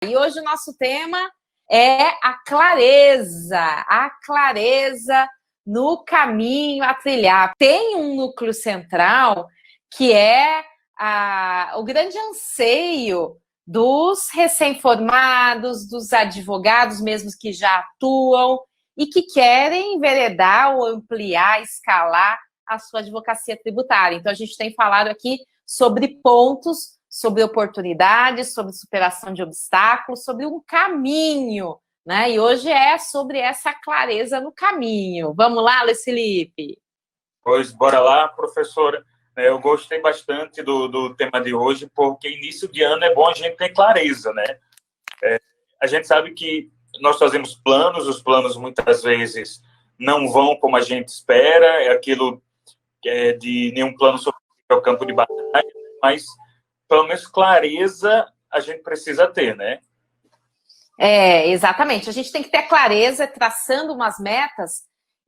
E hoje o nosso tema é a clareza no caminho a trilhar. Tem um núcleo central que é o grande anseio dos recém-formados, dos advogados mesmo que já atuam e que querem enveredar ou ampliar, escalar a sua advocacia tributária. Então, a gente tem falado aqui sobre pontos, sobre oportunidades, sobre superação de obstáculos, sobre um caminho, né? E hoje é sobre essa clareza no caminho. Vamos lá, Luiz Felipe? Pois, bora lá, professora. Eu gostei bastante do tema de hoje, porque início de ano é bom a gente ter clareza, né? A gente sabe que nós fazemos planos, os planos muitas vezes não vão como a gente espera, é aquilo de nenhum plano sobre o campo de batalha, mas pelo menos clareza a gente precisa ter, né? Exatamente. A gente tem que ter clareza, traçando umas metas,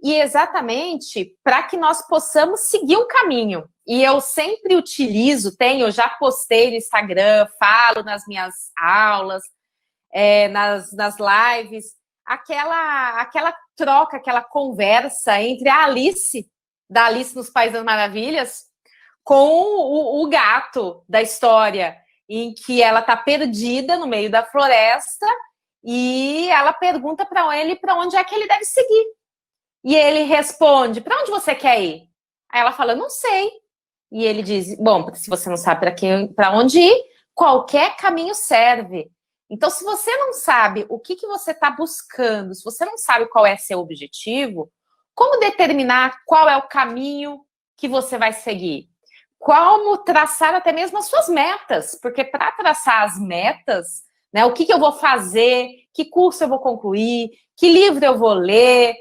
e exatamente para que nós possamos seguir um caminho. E eu sempre utilizo, eu já postei no Instagram, falo nas minhas aulas, nas lives, aquela troca, aquela conversa entre a Alice, da Alice nos Países das Maravilhas, com o gato da história, em que ela está perdida no meio da floresta e ela pergunta para ele para onde é que ele deve seguir. E ele responde, para onde você quer ir? Aí ela fala, não sei. E ele diz, bom, se você não sabe para onde ir, qualquer caminho serve. Então, se você não sabe o que você está buscando, se você não sabe qual é seu objetivo, como determinar qual é o caminho que você vai seguir? Como traçar até mesmo as suas metas? Porque para traçar as metas, né, o que eu vou fazer, que curso eu vou concluir, que livro eu vou ler,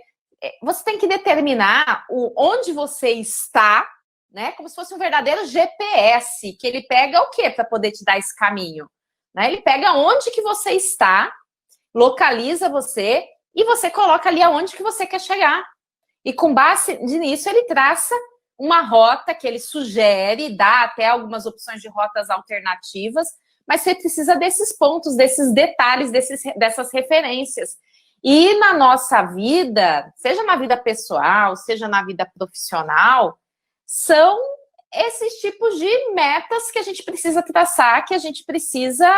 você tem que determinar onde você está, né, como se fosse um verdadeiro GPS, que ele pega o quê para poder te dar esse caminho? Né? Ele pega onde que você está, localiza você e você coloca ali aonde que você quer chegar. E com base nisso, ele traça uma rota que ele sugere, dá até algumas opções de rotas alternativas, mas você precisa desses pontos, desses detalhes, dessas referências. E na nossa vida, seja na vida pessoal, seja na vida profissional, são esses tipos de metas que a gente precisa traçar, que a gente precisa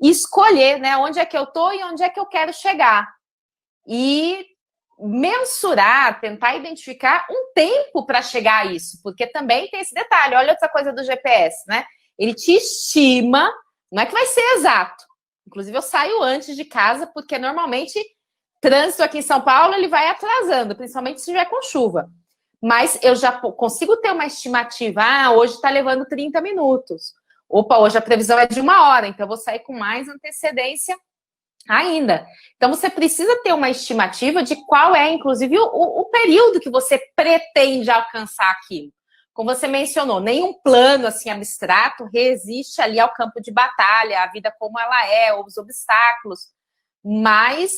escolher, né? Onde é que eu estou e onde é que eu quero chegar. E mensurar, tentar identificar um tempo para chegar a isso, porque também tem esse detalhe, olha outra coisa do GPS, né? Ele te estima, não é que vai ser exato. Inclusive, eu saio antes de casa, porque normalmente trânsito aqui em São Paulo ele vai atrasando, principalmente se estiver com chuva. Mas eu já consigo ter uma estimativa. Hoje está levando 30 minutos. Opa, hoje a previsão é de 1 hora, então eu vou sair com mais antecedência ainda. Então, você precisa ter uma estimativa de qual é, inclusive, o período que você pretende alcançar aquilo. Como você mencionou, nenhum plano assim abstrato resiste ali ao campo de batalha, a vida como ela é, os obstáculos. Mas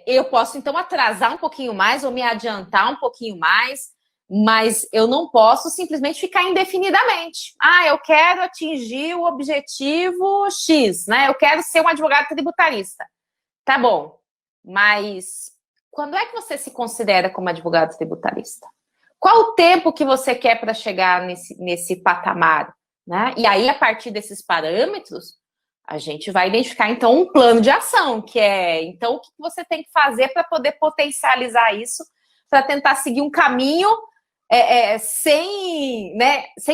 eu posso, então, atrasar um pouquinho mais ou me adiantar um pouquinho mais, mas eu não posso simplesmente ficar indefinidamente. Eu quero atingir o objetivo X, né? Eu quero ser um advogado tributarista. Tá bom, mas quando é que você se considera como advogado tributarista? Qual o tempo que você quer para chegar nesse patamar? Né? E aí, a partir desses parâmetros, a gente vai identificar, então, um plano de ação, que então, o que você tem que fazer para poder potencializar isso, para tentar seguir um caminho sem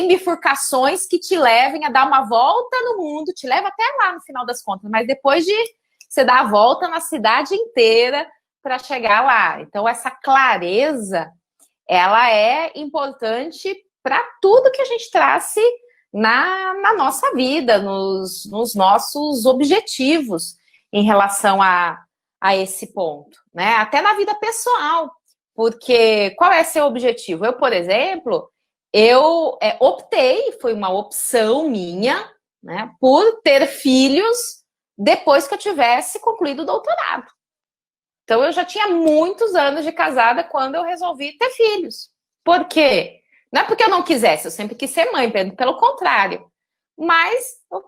bifurcações que te levem a dar uma volta no mundo, te leva até lá no final das contas, mas depois de você dar a volta na cidade inteira para chegar lá. Então, essa clareza, ela é importante para tudo que a gente trace na nossa vida, nos nossos objetivos em relação a esse ponto, né? Até na vida pessoal. Porque qual é seu objetivo? Eu, por exemplo, optei, foi uma opção minha, né, por ter filhos depois que eu tivesse concluído o doutorado. Então, eu já tinha muitos anos de casada quando eu resolvi ter filhos. Por quê? Não é porque eu não quisesse, eu sempre quis ser mãe, pelo contrário. Mas eu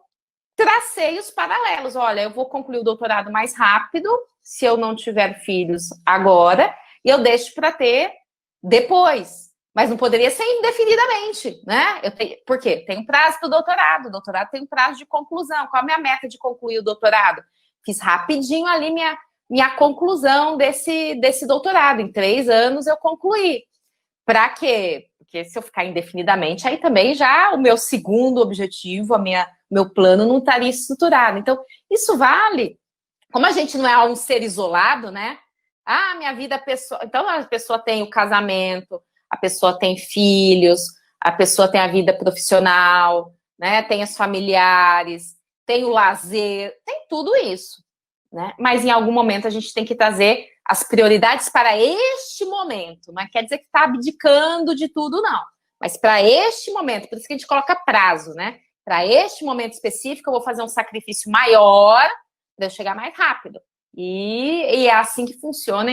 tracei os paralelos. Olha, eu vou concluir o doutorado mais rápido, se eu não tiver filhos agora, e eu deixo para ter depois. Mas não poderia ser indefinidamente, né? Por quê? Tem um prazo do doutorado. O doutorado tem um prazo de conclusão. Qual a minha meta de concluir o doutorado? Fiz rapidinho ali minha conclusão desse doutorado. Em 3 anos eu concluí. Para quê? Porque se eu ficar indefinidamente, aí também já o meu segundo objetivo, meu plano não estaria estruturado. Então, isso vale. Como a gente não é um ser isolado, né? Ah, minha vida pessoal. Então, a pessoa tem o casamento, a pessoa tem filhos, a pessoa tem a vida profissional, né? Tem os familiares, tem o lazer, tem tudo isso, né? Mas em algum momento a gente tem que trazer as prioridades para este momento. Não quer dizer que está abdicando de tudo, não. Mas para este momento, por isso que a gente coloca prazo, né? Para este momento específico, eu vou fazer um sacrifício maior para eu chegar mais rápido. E é assim que funciona,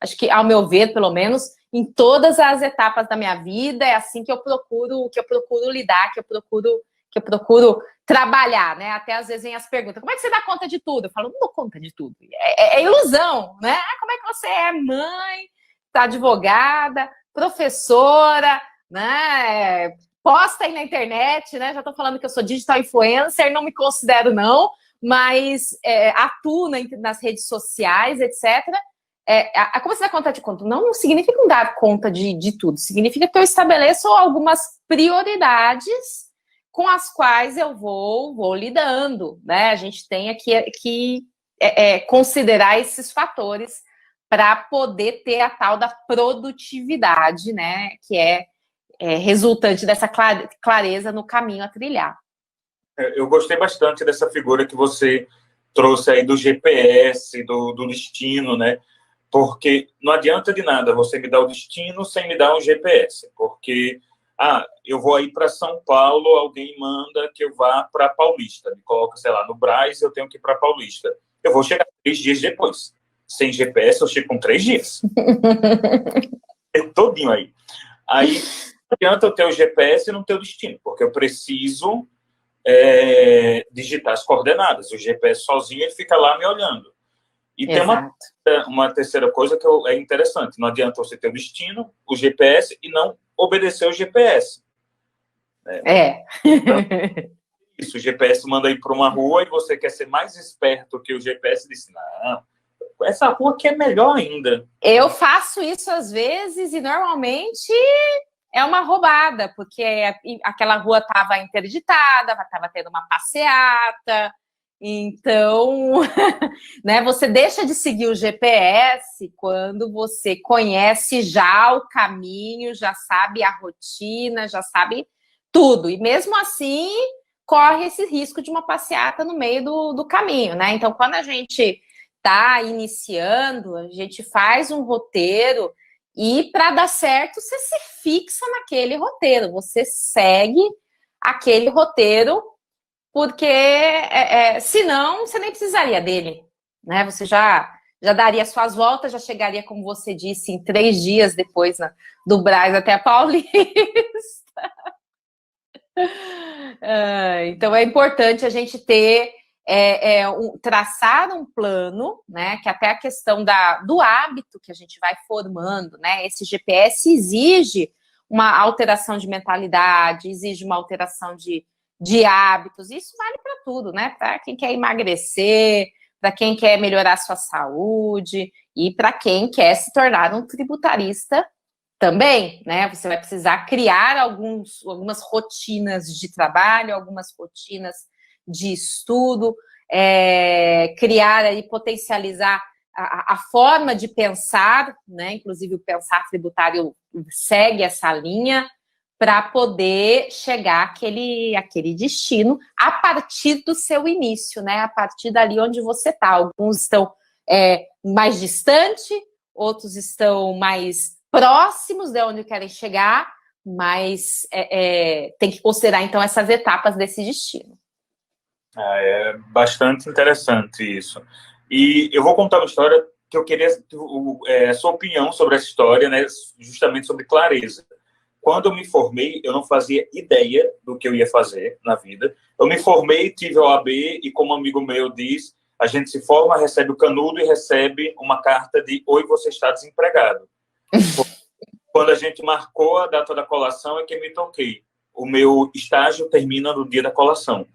acho que, ao meu ver, pelo menos, em todas as etapas da minha vida, é assim que eu procuro lidar, que eu procuro trabalhar, né? Até às vezes vem as perguntas, como é que você dá conta de tudo? Eu falo, não dou conta de tudo. É ilusão, né? Como é que você é mãe, tá advogada, professora, né? Posta aí na internet, né? Já tô falando que eu sou digital influencer, não me considero não, mas atuo nas redes sociais, etc. Como você dá conta de conta? Não significa não dar conta de tudo, significa que eu estabeleço algumas prioridades com as quais eu vou lidando, né? A gente tem que considerar esses fatores para poder ter a tal da produtividade, né? Que é resultante dessa clareza no caminho a trilhar. Eu gostei bastante dessa figura que você trouxe aí do GPS, do destino, né? Porque não adianta de nada você me dar o destino sem me dar um GPS, porque eu vou aí para São Paulo, alguém manda que eu vá para Paulista, me coloca, sei lá, no Brás, eu tenho que ir para Paulista. Eu vou chegar 3 dias depois. Sem GPS, eu chego com 3 dias. É todinho aí. Aí não adianta eu ter o GPS e não ter o destino, porque eu preciso digitar as coordenadas. O GPS sozinho ele fica lá me olhando. E Exato. Tem uma terceira coisa que é interessante. Não adianta você ter o destino, o GPS, e não obedecer o GPS. Então, isso, o GPS manda ir para uma rua e você quer ser mais esperto que o GPS e diz, não, essa rua aqui é melhor ainda. Eu faço isso às vezes e normalmente é uma roubada, porque aquela rua estava interditada, estava tendo uma passeata, então, né, você deixa de seguir o GPS quando você conhece já o caminho, já sabe a rotina, já sabe tudo, e mesmo assim corre esse risco de uma passeata no meio do caminho, né? Então, quando a gente está iniciando, a gente faz um roteiro e para dar certo, você se fixa naquele roteiro, você segue aquele roteiro, porque senão você nem precisaria dele, né? Você já daria suas voltas, já chegaria, como você disse, em 3 dias depois do Brás até a Paulista. Então é importante a gente ter traçar um plano, né? Que até a questão do hábito que a gente vai formando, né? Esse GPS exige uma alteração de mentalidade, exige uma alteração de hábitos. Isso vale para tudo, né? Para quem quer emagrecer, para quem quer melhorar a sua saúde e para quem quer se tornar um tributarista também, né? Você vai precisar criar algumas rotinas de trabalho, algumas rotinas de estudo, criar e potencializar a forma de pensar, né? Inclusive o pensar tributário segue essa linha para poder chegar àquele destino a partir do seu início, né? A partir dali onde você está. Alguns estão mais distante, outros estão mais próximos de onde querem chegar, mas tem que considerar, então, essas etapas desse destino. É bastante interessante isso. E eu vou contar uma história que eu queria a sua opinião sobre essa história, né, justamente sobre clareza. quando eu me formei, eu não fazia ideia do que eu ia fazer na vida. Eu me formei, tive a OAB e, como um amigo meu diz, a gente se forma, recebe o canudo e recebe uma carta de "Oi, você está desempregado". Quando a gente marcou a data da colação é que eu me toquei. O meu estágio termina no dia da colação.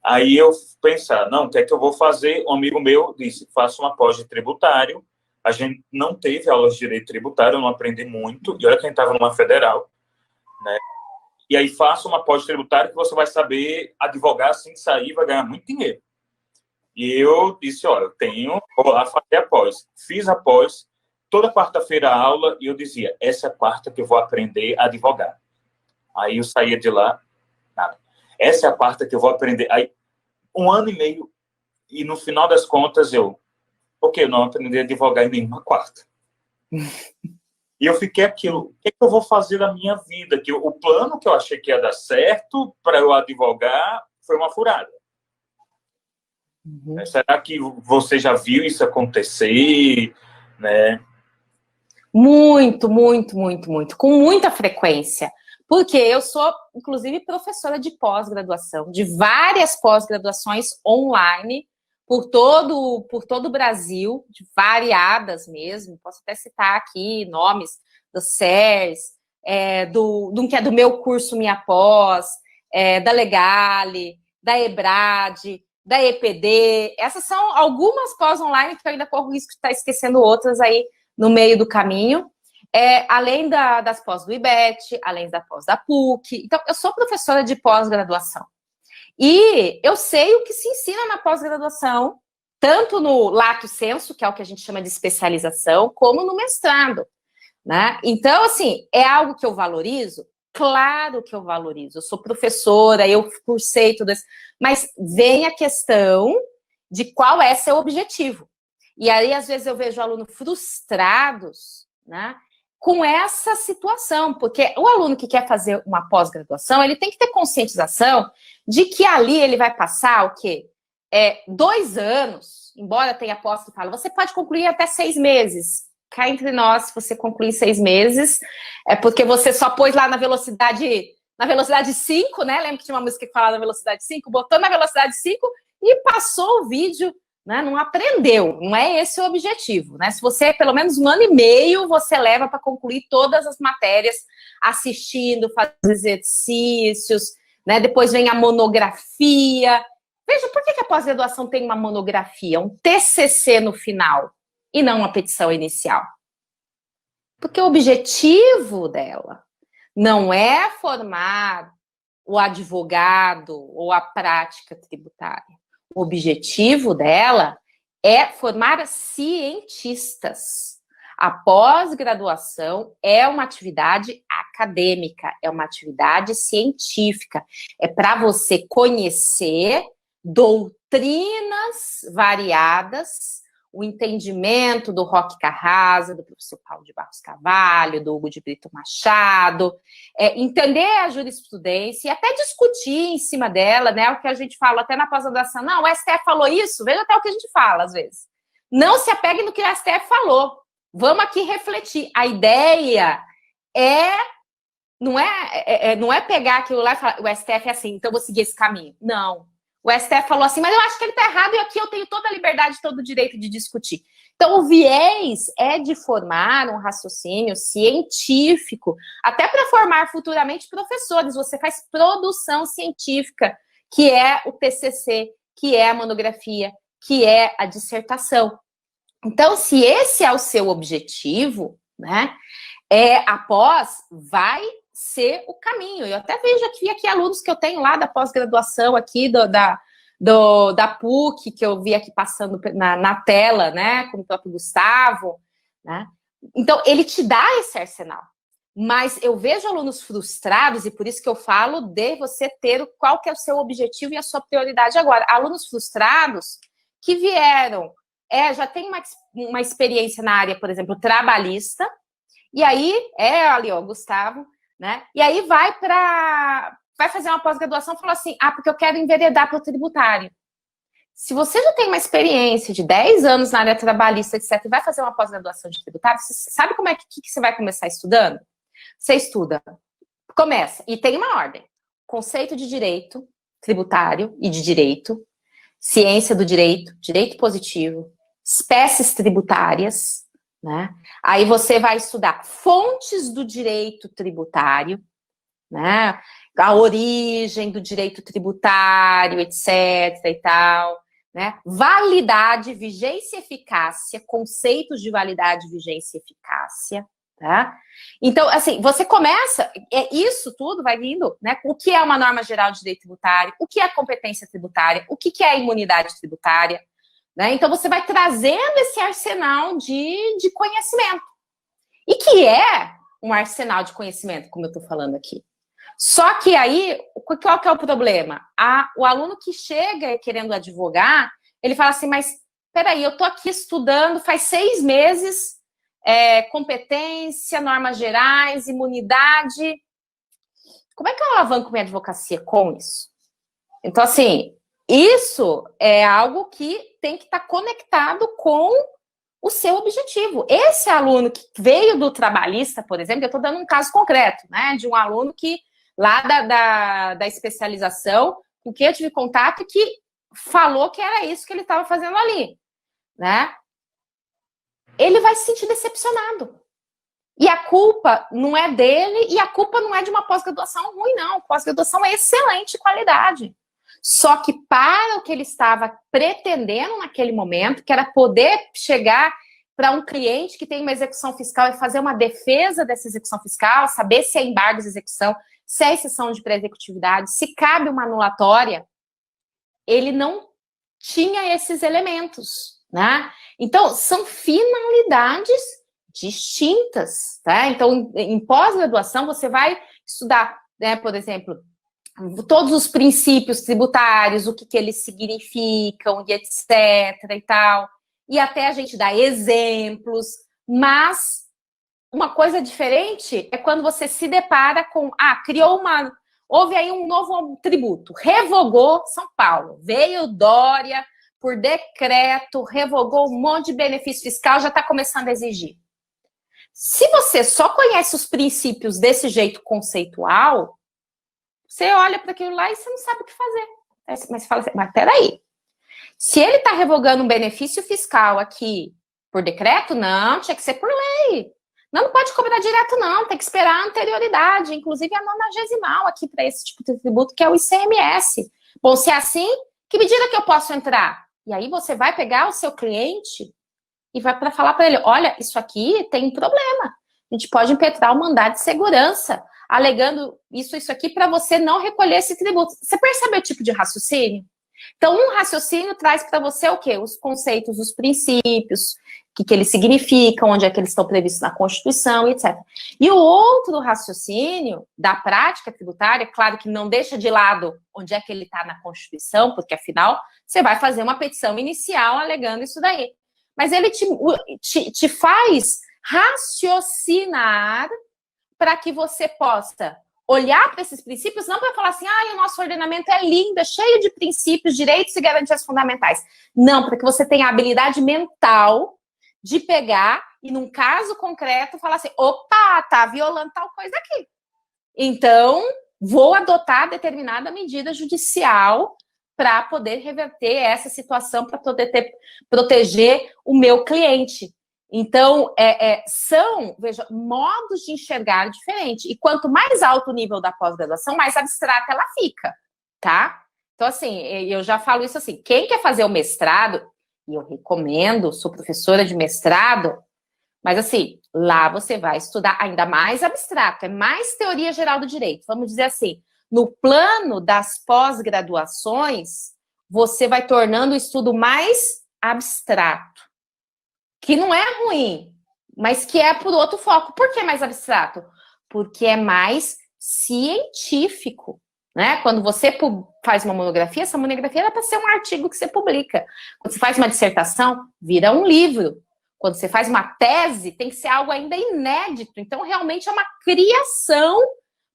Aí eu pensar, não, o que é que eu vou fazer? Um amigo meu disse, faça uma pós de tributário. A gente não teve aulas de direito tributário, eu não aprendi muito. E olha quem estava numa federal, né? E aí faça uma pós de tributário que você vai saber advogar assim que sair, vai ganhar muito dinheiro. E eu disse, olha, vou lá fazer a pós. Fiz a pós, toda quarta-feira a aula, e eu dizia, essa é a quarta que eu vou aprender a advogar. Aí eu saía de lá, nada. Essa é a quarta que eu vou aprender. Aí, 1 ano e meio, e no final das contas eu não aprendi a advogar em nenhuma quarta. E eu fiquei aquilo, o que é que eu vou fazer da minha vida? Que o plano que eu achei que ia dar certo para eu advogar foi uma furada. Uhum. Será que você já viu isso acontecer, né? Muito, muito, muito, muito. Com muita frequência. Porque eu sou, inclusive, professora de pós-graduação, de várias pós-graduações online, por todo o Brasil, de variadas mesmo. Posso até citar aqui nomes do SERS, que é do meu curso Minha Pós, da Legale, da EBRAD, da EPD. Essas são algumas pós online que eu ainda corro o risco de estar esquecendo outras aí no meio do caminho. Além das pós do IBET, além da pós da PUC. Então, eu sou professora de pós-graduação. E eu sei o que se ensina na pós-graduação, tanto no lato sensu, que é o que a gente chama de especialização, como no mestrado, né? Então, assim, é algo que eu valorizo? Claro que eu valorizo. Eu sou professora, eu cursei tudo isso. Mas vem a questão de qual é seu objetivo. E aí, às vezes, eu vejo alunos frustrados, né, com essa situação, porque o aluno que quer fazer uma pós-graduação, ele tem que ter conscientização de que ali ele vai passar o quê? 2 anos, embora tenha pós que fala, você pode concluir até 6 meses. Cá entre nós, se você concluir 6 meses, é porque você só pôs lá na velocidade 5, né? Lembra que tinha uma música que falava na velocidade 5? Botou na velocidade 5 e passou o vídeo, né? Não aprendeu, não é esse o objetivo, né? Se você, pelo menos 1 ano e meio, você leva para concluir todas as matérias, assistindo, fazendo exercícios, né? Depois vem a monografia. Veja, por que a pós-graduação tem uma monografia, um TCC no final, e não uma petição inicial? Porque o objetivo dela não é formar o advogado ou a prática tributária. O objetivo dela é formar cientistas. A pós-graduação é uma atividade acadêmica, é uma atividade científica. É para você conhecer doutrinas variadas, o entendimento do Roque Carrasa, do professor Paulo de Barros Carvalho, do Hugo de Brito Machado, entender a jurisprudência e até discutir em cima dela, né, o que a gente fala até na pós-graduação. Não, o STF falou isso, veja até o que a gente fala, às vezes. Não se apegue no que o STF falou. Vamos aqui refletir. A ideia não é pegar aquilo lá e falar, o STF é assim, então vou seguir esse caminho. Não. O STF falou assim, mas eu acho que ele está errado e aqui eu tenho toda a liberdade, todo o direito de discutir. Então, o viés é de formar um raciocínio científico, até para formar futuramente professores. Você faz produção científica, que é o TCC, que é a monografia, que é a dissertação. Então, se esse é o seu objetivo, né, após vai ser o caminho. Eu até vejo aqui alunos que eu tenho lá da pós-graduação aqui da PUC, que eu vi aqui passando na tela, né, com o próprio Gustavo, né? Então, ele te dá esse arsenal. Mas eu vejo alunos frustrados, e por isso que eu falo de você ter qual que é o seu objetivo e a sua prioridade agora. Alunos frustrados que vieram, já tem uma experiência na área, por exemplo, trabalhista, e aí, ali, ó, Gustavo, né? E aí vai fazer uma pós-graduação e fala assim, porque eu quero enveredar para o tributário. Se você já tem uma experiência de 10 anos na área trabalhista, etc., e vai fazer uma pós-graduação de tributário, você sabe como que você vai começar estudando? Você estuda Começa, e tem uma ordem. Conceito de direito tributário e de direito, ciência do direito, direito positivo, espécies tributárias, né? Aí você vai estudar fontes do direito tributário, né? A origem do direito tributário, etc. e tal, né? Validade, vigência e eficácia, conceitos de validade, vigência e eficácia, tá? Então, assim, você começa, isso tudo vai vindo, né? O que é uma norma geral de direito tributário, o que é competência tributária, o que é imunidade tributária, né? Então, você vai trazendo esse arsenal de conhecimento. E que é um arsenal de conhecimento, como eu estou falando aqui. Só que aí, qual que é o problema? O aluno que chega querendo advogar, ele fala assim, mas peraí, eu estou aqui estudando faz 6 meses, competência, normas gerais, imunidade. Como é que eu alavanco minha advocacia com isso? Então, assim, isso é algo que tem que estar conectado com o seu objetivo. Esse aluno que veio do trabalhista, por exemplo, eu estou dando um caso concreto, né, de um aluno que, lá da especialização, com quem eu tive contato, que falou que era isso que ele estava fazendo ali, né? Ele vai se sentir decepcionado. E a culpa não é dele, e a culpa não é de uma pós-graduação ruim, não. Pós-graduação é excelente qualidade. Só que para o que ele estava pretendendo naquele momento, que era poder chegar para um cliente que tem uma execução fiscal e fazer uma defesa dessa execução fiscal, saber se é embargo de execução, se é exceção de pré-executividade, se cabe uma anulatória, ele não tinha esses elementos, né? Então, são finalidades distintas, tá? Então, em pós-graduação, você vai estudar, né, por exemplo, todos os princípios tributários, o que eles significam, e etc. e tal, e até a gente dá exemplos, mas uma coisa diferente é quando você se depara com, houve aí um novo tributo, revogou São Paulo, veio Dória, por decreto, revogou um monte de benefício fiscal, já está começando a exigir. Se você só conhece os princípios desse jeito conceitual, você olha para aquilo lá e você não sabe o que fazer. Mas você fala assim, mas peraí, se ele está revogando um benefício fiscal aqui por decreto, não, tinha que ser por lei. Não pode cobrar direto, não, tem que esperar a anterioridade, inclusive a 90ª aqui para esse tipo de tributo, que é o ICMS. Bom, se é assim, que medida que eu posso entrar? E aí você vai pegar o seu cliente e vai para falar para ele, olha, isso aqui tem um problema. A gente pode impetrar o mandado de segurança, alegando isso aqui, para você não recolher esse tributo. Você percebe o tipo de raciocínio? Então, um raciocínio traz para você o quê? Os conceitos, os princípios, o que eles significam, onde é que eles estão previstos na Constituição, etc. E o outro raciocínio da prática tributária, claro que não deixa de lado onde é que ele está na Constituição, porque, afinal, você vai fazer uma petição inicial alegando isso daí. Mas ele te faz raciocinar para que você possa olhar para esses princípios, não para falar assim, o nosso ordenamento é lindo, é cheio de princípios, direitos e garantias fundamentais. Não, para que você tenha a habilidade mental de pegar e, num caso concreto, falar assim, opa, tá violando tal coisa aqui. Então, vou adotar determinada medida judicial para poder reverter essa situação, para poder proteger o meu cliente. Então, veja, modos de enxergar diferente. E quanto mais alto o nível da pós-graduação, mais abstrata ela fica, tá? Então, assim, eu já falo isso assim, quem quer fazer o mestrado, e eu recomendo, sou professora de mestrado, mas assim, lá você vai estudar ainda mais abstrato, é mais teoria geral do direito. Vamos dizer assim, no plano das pós-graduações, você vai tornando o estudo mais abstrato. Que não é ruim, mas que é por outro foco. Por que mais abstrato? Porque é mais científico, né? Quando você faz uma monografia, essa monografia era para ser um artigo que você publica. Quando você faz uma dissertação, vira um livro. Quando você faz uma tese, tem que ser algo ainda inédito. Então, realmente é uma criação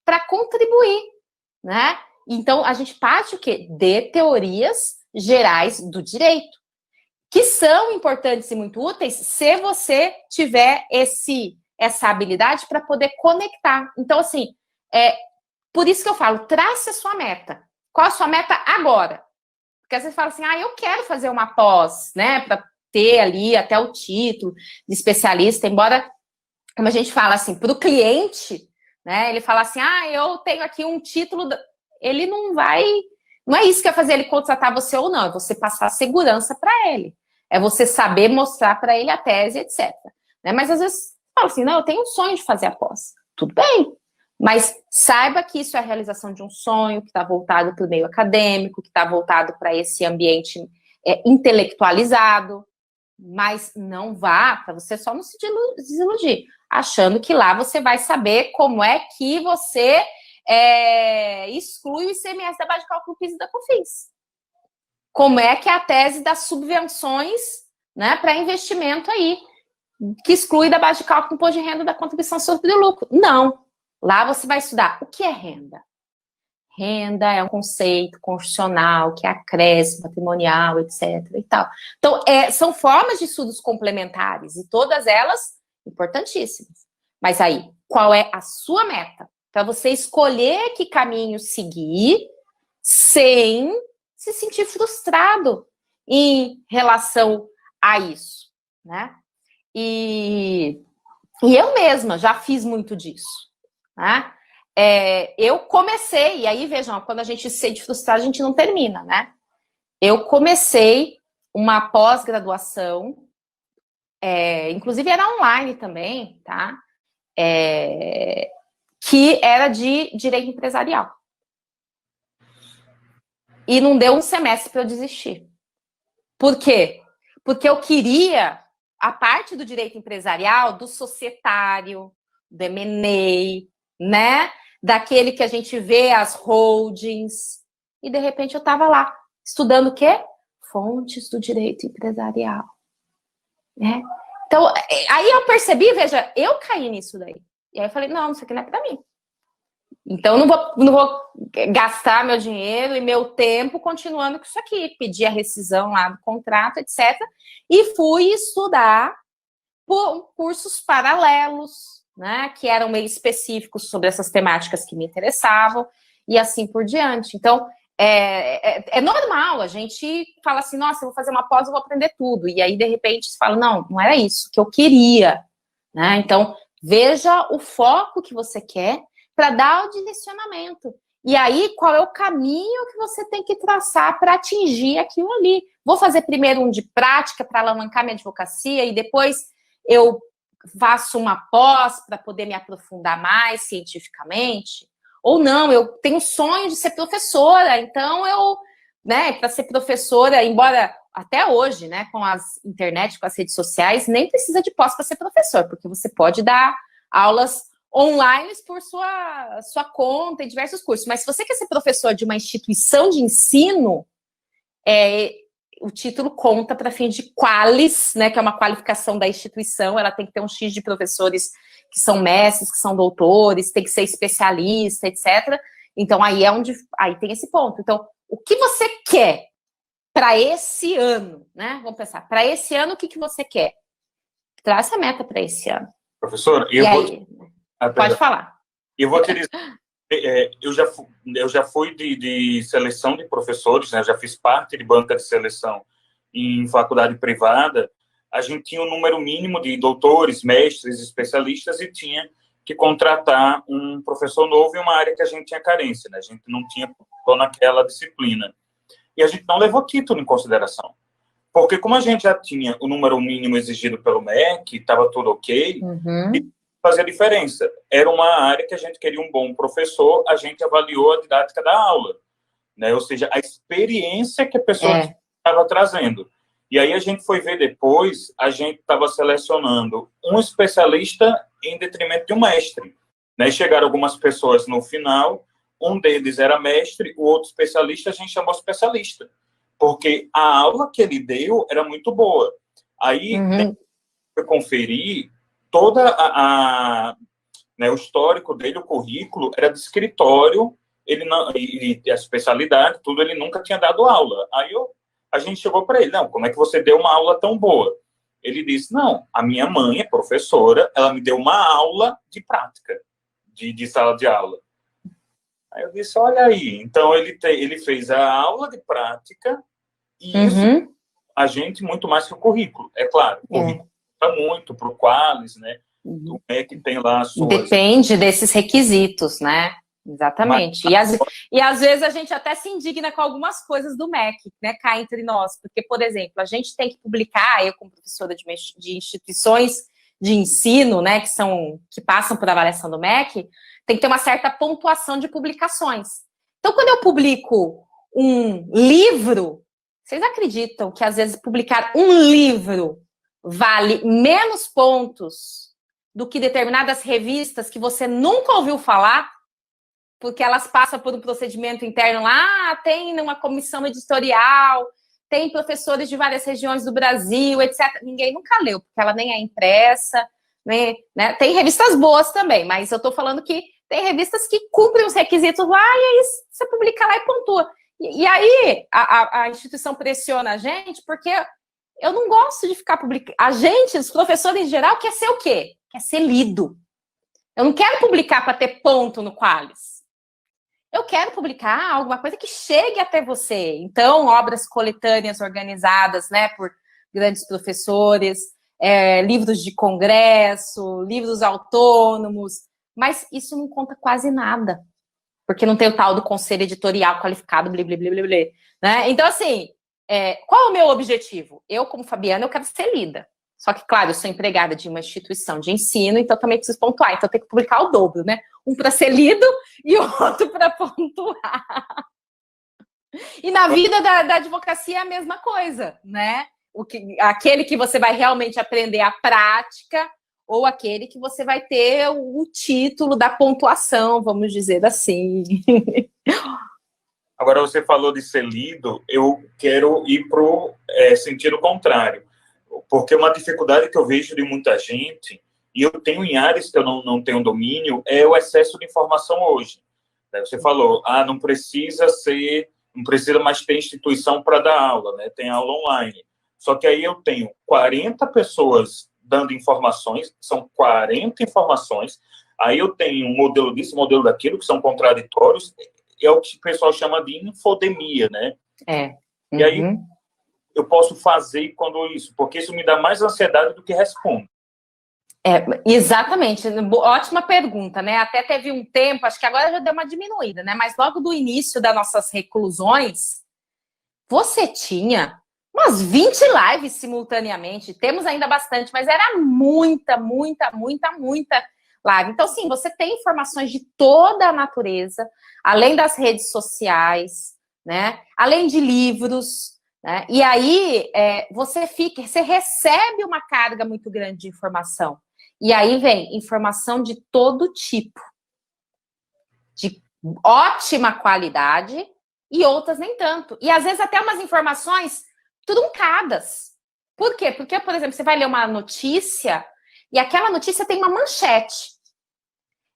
para contribuir, né? Então, a gente parte o quê? De teorias gerais do direito, que são importantes e muito úteis se você tiver essa habilidade para poder conectar. Então, assim, Por isso que eu falo, trace a sua meta. Qual a sua meta agora? Porque às vezes fala assim, eu quero fazer uma pós, né, para ter ali até o título de especialista, embora, como a gente fala assim, para o cliente, né, ele fala assim, eu tenho aqui um título, ele não é isso que vai fazer ele contratar você ou não, é você passar segurança para ele, é você saber mostrar para ele a tese, etc. Né? Mas às vezes fala assim, não, eu tenho um sonho de fazer a pós. Tudo bem, mas saiba que isso é a realização de um sonho, que está voltado para o meio acadêmico, que está voltado para esse ambiente intelectualizado, mas não vá, para você só não se desiludir, achando que lá você vai saber como é que você exclui o ICMS da base de cálculo PIS e da COFINS. Como é que é a tese das subvenções, né, para investimento aí, que exclui da base de cálculo do imposto de renda da contribuição sobre o lucro. Não. Lá você vai estudar o que é renda. Renda é um conceito constitucional, que é acréscimo patrimonial, etc. e tal. Então, são formas de estudos complementares, e todas elas importantíssimas. Mas aí, qual é a sua meta? Para você escolher que caminho seguir sem se sentir frustrado em relação a isso, né? E eu mesma já fiz muito disso, né? Eu comecei, e aí vejam, quando a gente se sente frustrado, a gente não termina, né? Eu comecei uma pós-graduação, inclusive era online também, tá? Que era de direito empresarial. E não deu um semestre para eu desistir. Por quê? Porque eu queria a parte do direito empresarial, do societário, do M&A, né? Daquele que a gente vê as holdings. E, de repente, eu estava lá, estudando o quê? Fontes do direito empresarial. Né? Então, aí eu percebi, veja, eu caí nisso daí. E aí eu falei, não, isso aqui não é para mim. Então, não vou gastar meu dinheiro e meu tempo continuando com isso aqui. Pedi a rescisão lá do contrato, etc. E fui estudar por cursos paralelos, né, que eram meio específicos sobre essas temáticas que me interessavam, e assim por diante. Então, é normal, a gente fala assim, nossa, eu vou fazer uma pós, eu vou aprender tudo. E aí, de repente, você fala, não era isso que eu queria. Né? Então, veja o foco que você quer, para dar o direcionamento. E aí, qual é o caminho que você tem que traçar para atingir aquilo ali? Vou fazer primeiro um de prática para alavancar minha advocacia e depois eu faço uma pós para poder me aprofundar mais cientificamente? Ou não, eu tenho sonho de ser professora, então para ser professora, embora até hoje, né, com as internet, com as redes sociais, nem precisa de pós para ser professor, porque você pode dar aulas online por sua conta em diversos cursos. Mas se você quer ser professor de uma instituição de ensino, o título conta para fim de qualis, né, que é uma qualificação da instituição, ela tem que ter um X de professores que são mestres, que são doutores, tem que ser especialista, etc. Então, aí tem esse ponto. Então, o que você quer para esse ano, né? Vamos pensar, para esse ano, o que você quer? Traça a meta para esse ano. Professor, pode falar. Eu vou te dizer, eu já fui de seleção de professores, né? Já fiz parte de banca de seleção em faculdade privada. A gente tinha um número mínimo de doutores, mestres, especialistas e tinha que contratar um professor novo em uma área que a gente tinha carência, né? A gente não tinha só naquela disciplina. E a gente não levou título em consideração. Porque como a gente já tinha o número mínimo exigido pelo MEC, estava tudo ok, fazia diferença. Era uma área que a gente queria um bom professor, a gente avaliou a didática da aula, né? Ou seja, a experiência que a pessoa estava trazendo. E aí a gente foi ver depois, a gente estava selecionando um especialista em detrimento de um mestre. Né? Chegaram algumas pessoas no final, um deles era mestre, o outro especialista a gente chamou especialista, porque a aula que ele deu era muito boa. Aí, eu conferi toda o histórico dele, o currículo, era de escritório, ele não, e a especialidade, tudo, ele nunca tinha dado aula. Aí a gente chegou para ele, não, como é que você deu uma aula tão boa? Ele disse, não, a minha mãe é professora, ela me deu uma aula de prática, de sala de aula. Aí eu disse, olha aí. Então, ele fez a aula de prática e isso a gente muito mais que o currículo. É claro, o currículo está muito para o Qualis, né? O MEC tem lá as suas... Depende desses requisitos, né? Exatamente. E às vezes a gente até se indigna com algumas coisas do MEC, né? Cá entre nós. Porque, por exemplo, a gente tem que publicar, eu como professora de instituições de ensino, né, que passam por avaliação do MEC, tem que ter uma certa pontuação de publicações. Então, quando eu publico um livro, vocês acreditam que às vezes publicar um livro vale menos pontos do que determinadas revistas que você nunca ouviu falar, porque elas passam por um procedimento interno lá, tem uma comissão editorial, tem professores de várias regiões do Brasil, etc. Ninguém nunca leu, porque ela nem é impressa, né? Tem revistas boas também, mas eu estou falando que tem revistas que cumprem os requisitos lá, e aí você publica lá e pontua. E aí a instituição pressiona a gente, porque eu não gosto de ficar publicando. A gente, os professores em geral, quer ser o quê? Quer ser lido. Eu não quero publicar para ter ponto no Qualis. Eu quero publicar alguma coisa que chegue até você. Então, obras coletâneas organizadas, né, por grandes professores, livros de congresso, livros autônomos, mas isso não conta quase nada, porque não tem o tal do conselho editorial qualificado, blá, blá, blá, blá, blá, né? Então, assim, qual é o meu objetivo? Eu, como Fabiana, eu quero ser lida. Só que, claro, eu sou empregada de uma instituição de ensino, então também preciso pontuar. Então, eu tenho que publicar o dobro, né? Um para ser lido e outro para pontuar. E na vida da advocacia é a mesma coisa, né? Aquele que você vai realmente aprender a prática ou aquele que você vai ter o título da pontuação, vamos dizer assim. Agora, você falou de ser lido, eu quero ir para o sentido contrário. Porque uma dificuldade que eu vejo de muita gente, e eu tenho em áreas que eu não tenho domínio, é o excesso de informação hoje. Você falou, não precisa mais ter instituição para dar aula, né? Tem aula online. Só que aí eu tenho 40 pessoas dando informações, são 40 informações, aí eu tenho um modelo disso, um modelo daquilo, que são contraditórios, é o que o pessoal chama de infodemia, né? E aí eu posso fazer quando isso, porque isso me dá mais ansiedade do que respondo. Exatamente, ótima pergunta, né? Até teve um tempo, acho que agora já deu uma diminuída, né? Mas logo do início das nossas reclusões, você tinha umas 20 lives simultaneamente, temos ainda bastante, mas era muita live. Então, sim, você tem informações de toda a natureza, além das redes sociais, né? Além de livros, né? E aí você recebe uma carga muito grande de informação. E aí vem informação de todo tipo, de ótima qualidade e outras nem tanto. E às vezes até umas informações truncadas. Por quê? Porque, por exemplo, você vai ler uma notícia e aquela notícia tem uma manchete.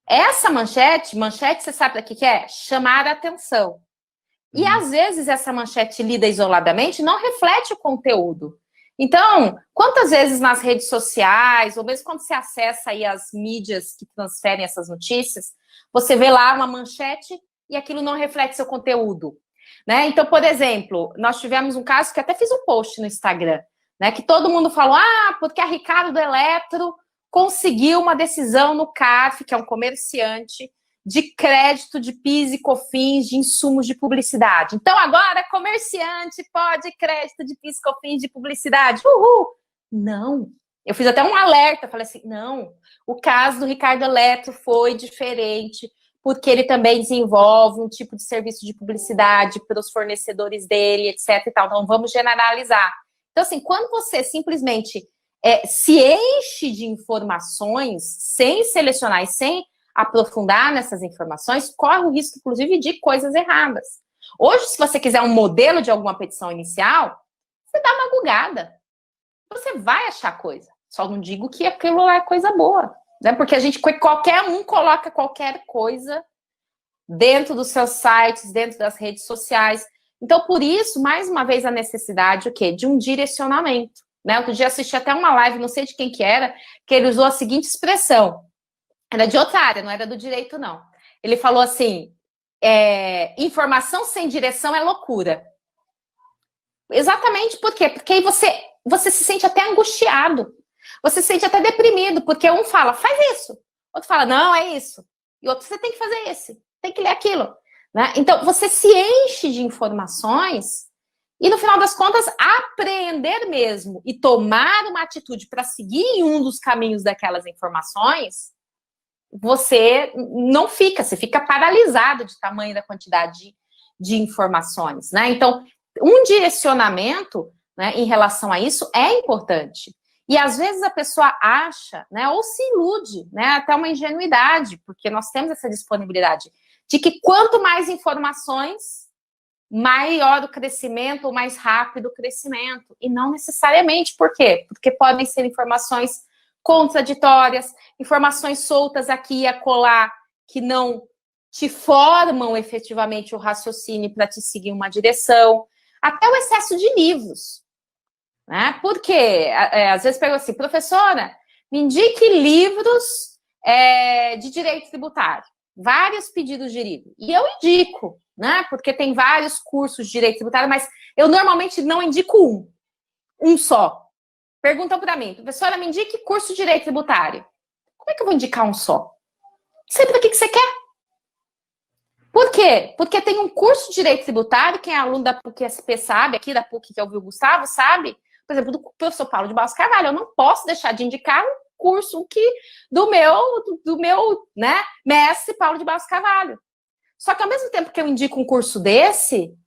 Essa manchete, você sabe o que é? Chamar a atenção. E às vezes essa manchete lida isoladamente não reflete o conteúdo. Então, quantas vezes nas redes sociais, ou mesmo quando você acessa aí as mídias que transferem essas notícias, você vê lá uma manchete e aquilo não reflete seu conteúdo, né? Então, por exemplo, nós tivemos um caso que até fiz um post no Instagram, né? Que todo mundo falou, porque a Ricardo Eletro conseguiu uma decisão no CARF, que é um comerciante, de crédito de PIS e COFINS de insumos de publicidade. Então, agora, comerciante pode crédito de PIS e COFINS de publicidade. Uhul! Não. Eu fiz até um alerta, falei assim, não. O caso do Ricardo Eletro foi diferente, porque ele também desenvolve um tipo de serviço de publicidade para os fornecedores dele, etc. E tal. Então, vamos generalizar. Então, assim, quando você simplesmente se enche de informações, sem selecionar e sem aprofundar nessas informações, corre o risco, inclusive, de coisas erradas. Hoje, se você quiser um modelo de alguma petição inicial, você dá uma googada. Você vai achar coisa. Só não digo que aquilo é coisa boa, né? Porque qualquer um coloca qualquer coisa dentro dos seus sites, dentro das redes sociais. Então, por isso, mais uma vez, a necessidade, de um direcionamento, né? Outro dia assisti até uma live, não sei de quem que era, que ele usou a seguinte expressão. Era de outra área, não era do direito, não. Ele falou assim, informação sem direção é loucura. Exatamente por quê? Porque aí você se sente até angustiado, você se sente até deprimido, porque um fala, faz isso, outro fala, não, é isso, e outro, você tem que fazer esse, tem que ler aquilo, né? Então, você se enche de informações e, no final das contas, apreender mesmo e tomar uma atitude para seguir em um dos caminhos daquelas informações, você não fica, você fica paralisado de tamanho da quantidade de informações, né? Então, um direcionamento, né, em relação a isso é importante. E, às vezes, a pessoa acha, né, ou se ilude, né, até uma ingenuidade, porque nós temos essa disponibilidade de que quanto mais informações, maior o crescimento, ou mais rápido o crescimento. E não necessariamente. Por quê? Porque podem ser informações contraditórias, informações soltas aqui e acolá, que não te formam efetivamente o raciocínio para te seguir uma direção. Até o excesso de livros. Né? Porque, às vezes, pergunto assim, professora, me indique livros de direito tributário. Vários pedidos de livro. E eu indico, né? Porque tem vários cursos de direito tributário, mas eu normalmente não indico um só. Perguntam para mim, professora, me indique curso de direito tributário. Como é que eu vou indicar um só? Sei para que você quer. Por quê? Porque tem um curso de direito tributário, quem é aluno da PUC-SP sabe, aqui da PUC que ouviu o Gustavo, sabe? Por exemplo, do professor Paulo de Barros Carvalho, eu não posso deixar de indicar um curso do meu né, mestre Paulo de Barros Carvalho. Só que ao mesmo tempo que eu indico um curso desse,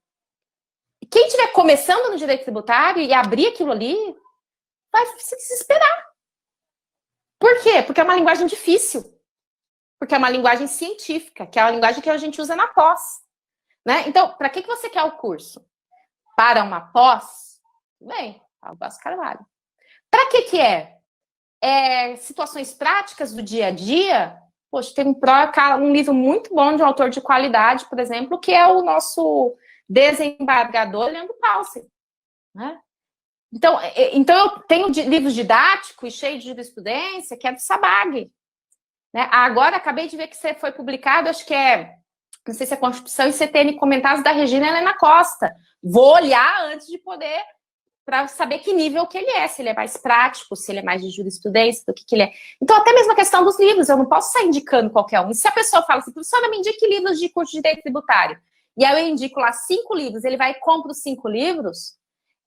quem estiver começando no direito tributário e abrir aquilo ali, vai se desesperar. Por quê? Porque é uma linguagem difícil. Porque é uma linguagem científica, que é a linguagem que a gente usa na pós. Né? Então, para que você quer o curso? Para uma pós? Bem, Paulo de Barros Carvalho. Para que é? Situações práticas do dia a dia? Poxa, tem um livro muito bom de um autor de qualidade, por exemplo, que é o nosso desembargador Leandro Paulsen. Né? Então, eu tenho livros didáticos e cheios de jurisprudência, que é do Sabag. Né? Agora, acabei de ver que você foi publicado, acho que não sei se é Constituição e CTN Comentados, da Regina Helena Costa. Vou olhar antes de poder, para saber que nível que ele é, se ele é mais prático, se ele é mais de jurisprudência, do que ele é. Então, até mesmo a questão dos livros, eu não posso sair indicando qualquer um. E se a pessoa fala assim, professora, me indique livros de curso de direito tributário, e aí eu indico lá 5 livros, ele vai e compra os 5 livros,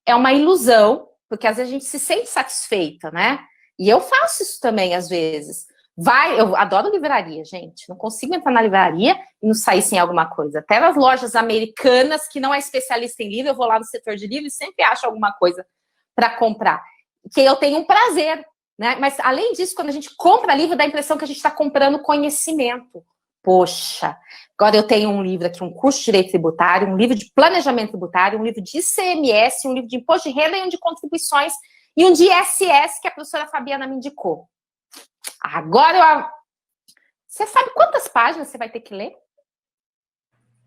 é uma ilusão, porque às vezes a gente se sente satisfeita, né? E eu faço isso também, às vezes. Eu adoro livraria, gente. Não consigo entrar na livraria e não sair sem alguma coisa. Até nas lojas americanas, que não é especialista em livro, eu vou lá no setor de livro e sempre acho alguma coisa para comprar. Que eu tenho um prazer, né? Mas, além disso, quando a gente compra livro, dá a impressão que a gente está comprando conhecimento. Poxa, agora eu tenho um livro aqui, um curso de direito tributário, um livro de planejamento tributário, um livro de ICMS, um livro de imposto de renda e um de contribuições e um de ISS que a professora Fabiana me indicou. Agora, você sabe quantas páginas você vai ter que ler?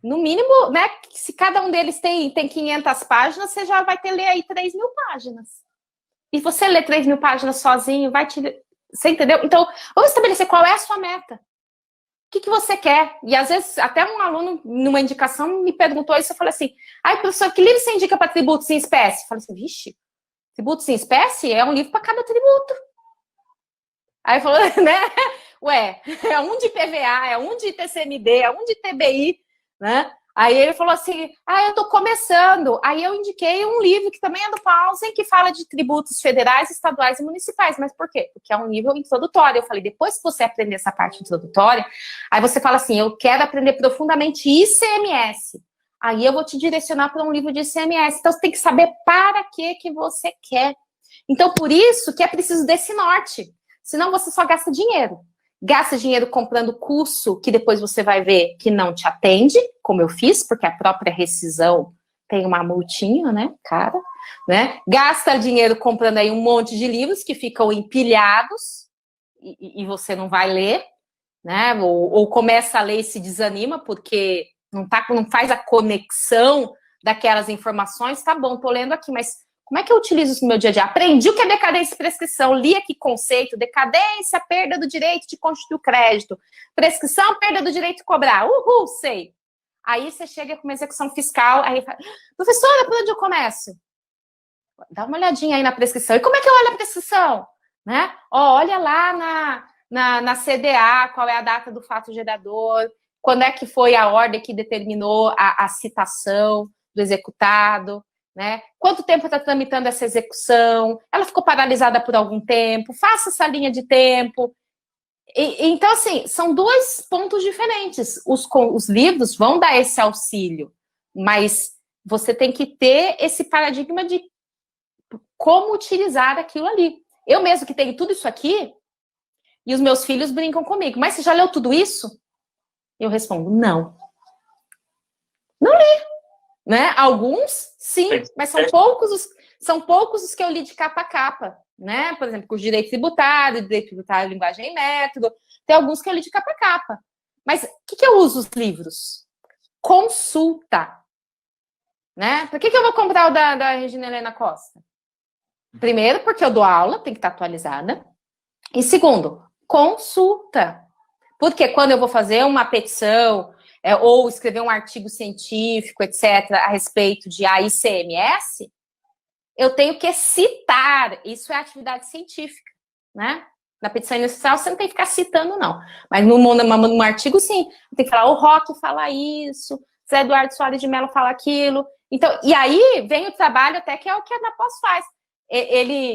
No mínimo, né? Se cada um deles tem 500 páginas, você já vai ter que ler aí 3.000 páginas. E você ler 3.000 páginas sozinho, você entendeu? Então, vamos estabelecer qual é a sua meta. O que você quer? E às vezes, até um aluno, numa indicação, me perguntou isso, eu falei assim, professor, que livro você indica para tributos em espécie? Eu falei assim, vixe, tributos em espécie é um livro para cada tributo. Aí falou, né? Ué, é um de PVA, é um de TCMD, é um de TBI, né? Aí ele falou assim, eu tô começando. Aí eu indiquei um livro que também é do Paulsen, que fala de tributos federais, estaduais e municipais. Mas por quê? Porque é um nível introdutório. Eu falei, depois que você aprender essa parte introdutória, aí você fala assim, eu quero aprender profundamente ICMS. Aí eu vou te direcionar para um livro de ICMS. Então, você tem que saber para que você quer. Então, por isso que é preciso desse norte. Senão, você só gasta dinheiro. Gasta dinheiro comprando curso que depois você vai ver que não te atende, como eu fiz, porque a própria rescisão tem uma multinha, né, cara, né? Gasta dinheiro comprando aí um monte de livros que ficam empilhados e você não vai ler, né? Ou começa a ler e se desanima porque não faz a conexão daquelas informações. Tá bom, tô lendo aqui, mas como é que eu utilizo isso no meu dia a dia? Aprendi o que é decadência e prescrição, li aqui conceito, decadência, perda do direito de constituir o crédito, prescrição, perda do direito de cobrar, sei. Aí você chega com uma execução fiscal, aí fala, professora, por onde eu começo? Dá uma olhadinha aí na prescrição. E como é que eu olho a prescrição? Né? Olha lá na CDA, qual é a data do fato gerador, quando é que foi a ordem que determinou a citação do executado, né? Quanto tempo está tramitando essa execução? Ela ficou paralisada por algum tempo? Faça essa linha de tempo. Então, assim, são dois pontos diferentes. Os livros vão dar esse auxílio, mas você tem que ter esse paradigma de como utilizar aquilo ali. Eu mesmo que tenho tudo isso aqui, e os meus filhos brincam comigo, mas você já leu tudo isso? Eu respondo, não. Não li. Né? Alguns, sim, mas são poucos os que eu li de capa a capa. Né? Por exemplo, com o direito tributário, linguagem e método. Tem alguns que eu li de capa a capa. Mas o que eu uso os livros? Consulta. Né? Por que eu vou comprar o da Regina Helena Costa? Primeiro, porque eu dou aula, tem que estar atualizada. E segundo, consulta. Porque quando eu vou fazer uma petição ou escrever um artigo científico, etc., a respeito de AICMS, eu tenho que citar. Isso é atividade científica, né? Na petição inicial, você não tem que ficar citando, não. Mas num artigo, sim. Tem que falar, o Roque fala isso, Zé Eduardo Soares de Mello fala aquilo. Então, e aí vem o trabalho até que é o que a Ana Pós faz.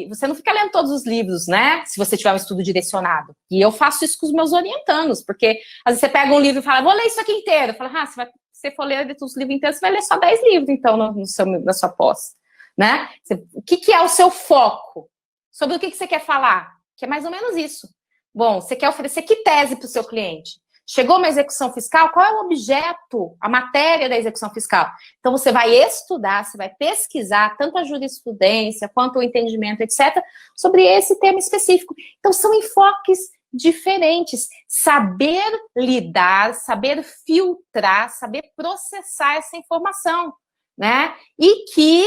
Você não fica lendo todos os livros, né? Se você tiver um estudo direcionado. E eu faço isso com os meus orientandos, porque às vezes você pega um livro e fala, vou ler isso aqui inteiro. Eu falo, se você for ler os livros inteiros, você vai ler só 10 livros, então, na sua pós. Né? O que é o seu foco? Sobre o que você quer falar? Que é mais ou menos isso. Bom, você quer oferecer que tese para o seu cliente? Chegou uma execução fiscal, qual é o objeto, a matéria da execução fiscal? Então, você vai estudar, você vai pesquisar tanto a jurisprudência quanto o entendimento, etc., sobre esse tema específico. Então, são enfoques diferentes. Saber lidar, saber filtrar, saber processar essa informação, né? E que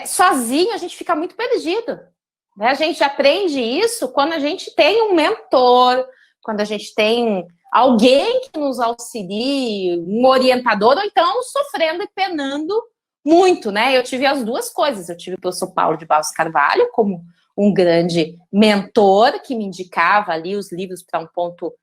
sozinho a gente fica muito perdido. Né? A gente aprende isso quando a gente tem um mentor, quando a gente tem alguém que nos auxilie, um orientador, ou então sofrendo e penando muito, né? Eu tive as duas coisas. Eu tive o professor Paulo de Barros Carvalho como um grande mentor que me indicava ali os livros para um ponto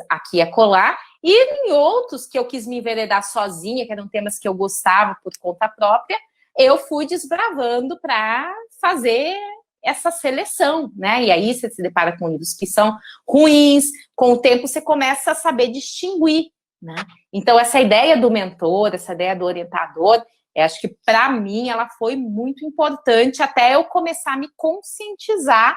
aqui e acolá, e em outros que eu quis me enveredar sozinha, que eram temas que eu gostava por conta própria, eu fui desbravando para fazer essa seleção, né? E aí você se depara com livros que são ruins, com o tempo você começa a saber distinguir, né? Então, essa ideia do mentor, essa ideia do orientador, eu acho que para mim ela foi muito importante até eu começar a me conscientizar,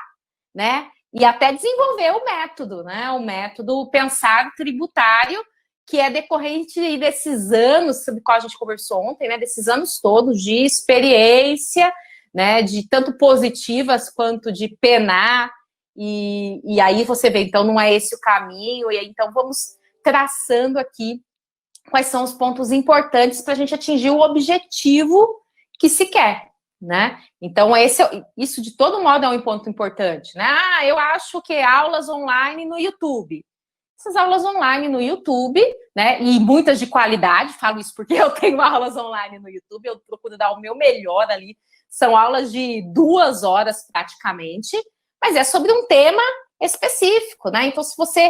né? E até desenvolver o método, né? O método pensar tributário, que é decorrente desses anos, sobre o qual a gente conversou ontem, né? Desses anos todos de experiência, né, de tanto positivas quanto de penar, e aí você vê, então não é esse o caminho, e aí, então vamos traçando aqui quais são os pontos importantes para a gente atingir o objetivo que se quer, né? Então, isso de todo modo é um ponto importante, né? Eu acho que aulas online no YouTube. Essas aulas online no YouTube, né? E muitas de qualidade, falo isso porque eu tenho aulas online no YouTube, eu procuro dar o meu melhor ali. São aulas de 2 horas praticamente, mas é sobre um tema específico, né? Então, se você